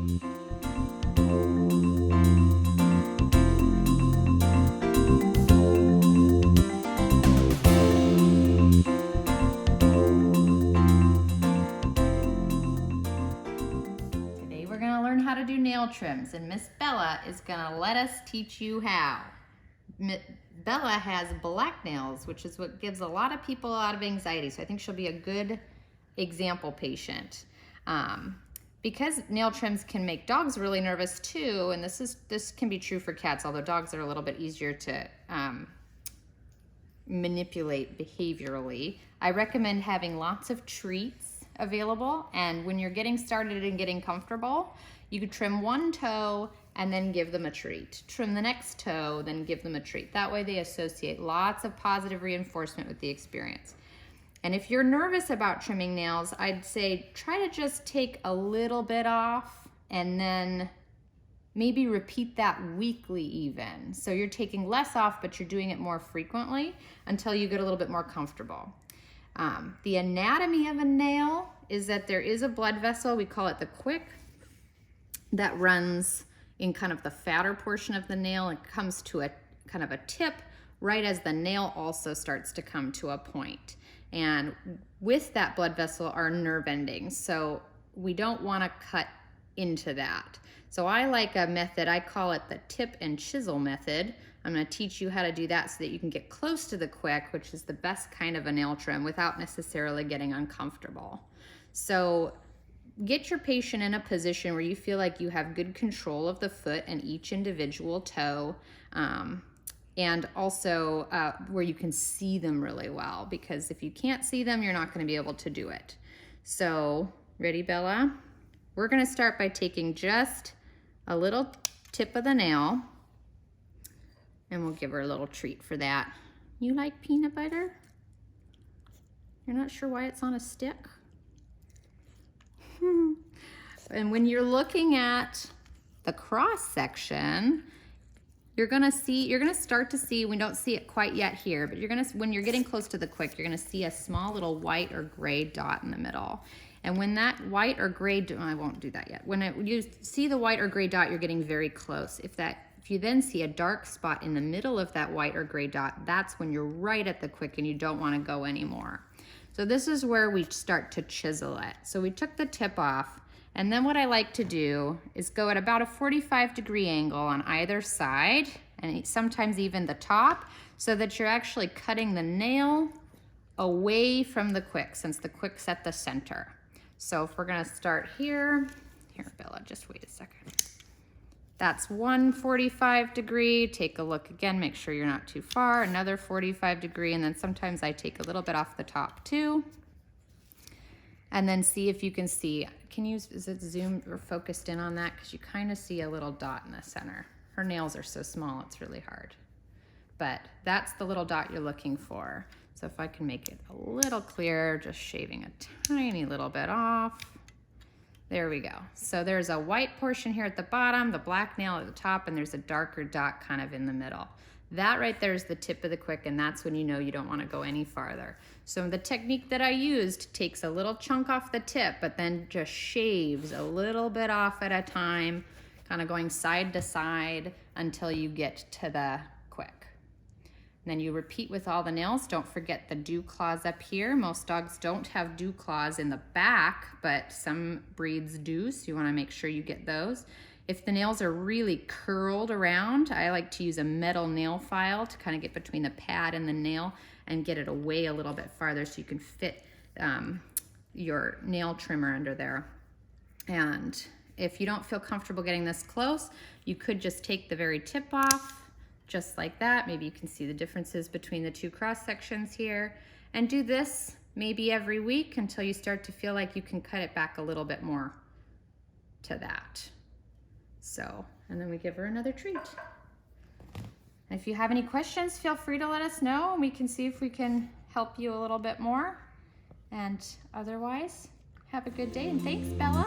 Today we're going to learn how to do nail trims, and Miss Bella is going to let us teach you how. Bella has black nails, which is what gives a lot of people a lot of anxiety, so I think she'll be a good example patient. Because nail trims can make dogs really nervous too, and this can be true for cats, although dogs are a little bit easier to manipulate behaviorally. I recommend having lots of treats available, and when you're getting started and getting comfortable, you could trim one toe and then give them a treat. Trim the next toe, then give them a treat. That way they associate lots of positive reinforcement with the experience. And if you're nervous about trimming nails, I'd say try to just take a little bit off and then maybe repeat that weekly even. So you're taking less off, but you're doing it more frequently until you get a little bit more comfortable. The anatomy of a nail is that there is a blood vessel, we call it the quick, that runs in kind of the fatter portion of the nail. It comes to a kind of a tip right as the nail also starts to come to a point. And with that blood vessel are nerve endings, so we don't want to cut into that. So I like a method, I call it the tip and chisel method. I'm going to teach you how to do that so that you can get close to the quick, which is the best kind of a nail trim, without necessarily getting uncomfortable. So get your patient in a position where you feel like you have good control of the foot and each individual toe, and also where you can see them really well, because if you can't see them, you're not going to be able to do it. So, ready, Bella? We're going to start by taking just a little tip of the nail, and we'll give her a little treat for that. You like peanut butter? You're not sure why it's on a stick? And when you're looking at the cross section, you're gonna start to see, we don't see it quite yet here, but when you're getting close to the quick, you're gonna see a small little white or gray dot in the middle. And when that white or gray, I won't do that yet. When you see the white or gray dot, you're getting very close. If you then see a dark spot in the middle of that white or gray dot, that's when you're right at the quick and you don't wanna go anymore. So this is where we start to chisel it. So we took the tip off, and then what I like to do is go at about a 45-degree angle on either side, and sometimes even the top, so that you're actually cutting the nail away from the quick, since the quick's at the center. So if we're gonna start here, Bella, just wait a second. That's one 45-degree, take a look again, make sure you're not too far, another 45-degree, and then sometimes I take a little bit off the top too. And then see if you can see, is it zoomed or focused in on that? Because you kind of see a little dot in the center. Her nails are so small, it's really hard. But that's the little dot you're looking for. So if I can make it a little clearer, just shaving a tiny little bit off. There we go. So there's a white portion here at the bottom, the black nail at the top, and there's a darker dot kind of in the middle. That right there is the tip of the quick, and that's when you know you don't want to go any farther. So the technique that I used takes a little chunk off the tip, but then just shaves a little bit off at a time, kind of going side to side until you get to the quick. And then you repeat with all the nails. Don't forget the dew claws up here. Most dogs don't have dew claws in the back, but some breeds do, so you want to make sure you get those. If the nails are really curled around, I like to use a metal nail file to kind of get between the pad and the nail and get it away a little bit farther so you can fit your nail trimmer under there. And if you don't feel comfortable getting this close, you could just take the very tip off, just like that. Maybe you can see the differences between the two cross sections here. And do this maybe every week until you start to feel like you can cut it back a little bit more to that. So, and then we give her another treat. If you have any questions, feel free to let us know, and we can see if we can help you a little bit more. And otherwise, have a good day, and thanks, Bella.